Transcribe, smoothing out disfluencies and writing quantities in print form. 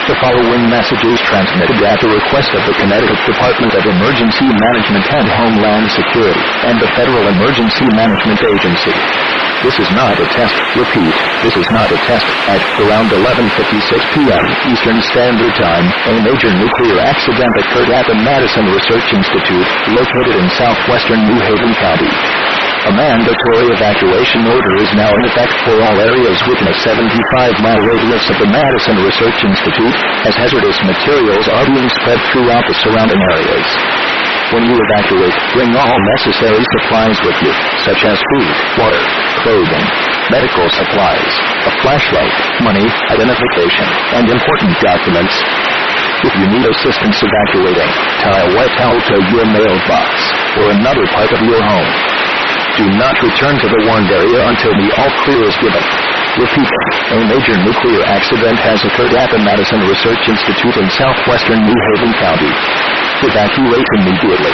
The following message is transmitted at the request of the Connecticut Department of Emergency Management and Homeland Security and the Federal Emergency Management Agency. This is not a test. Repeat, this is not a test. At around 11:56 p.m. Eastern Standard Time, a major nuclear accident occurred at the Madison Research Institute, located in southwestern New Haven County. A mandatory evacuation order is now in effect for all areas within a 75-mile radius of the Madison Research Institute, as hazardous materials are being spread throughout the surrounding areas. When you evacuate, bring all necessary supplies with you, such as food, water, clothing, medical supplies, a flashlight, money, identification, and important documents. If you need assistance evacuating, tie a wet towel to your mailbox or another part of your home. Do not return to the warned area until the all-clear is given. Repeating, a major nuclear accident has occurred at the Madison Research Institute in southwestern New Haven County. Evacuate immediately.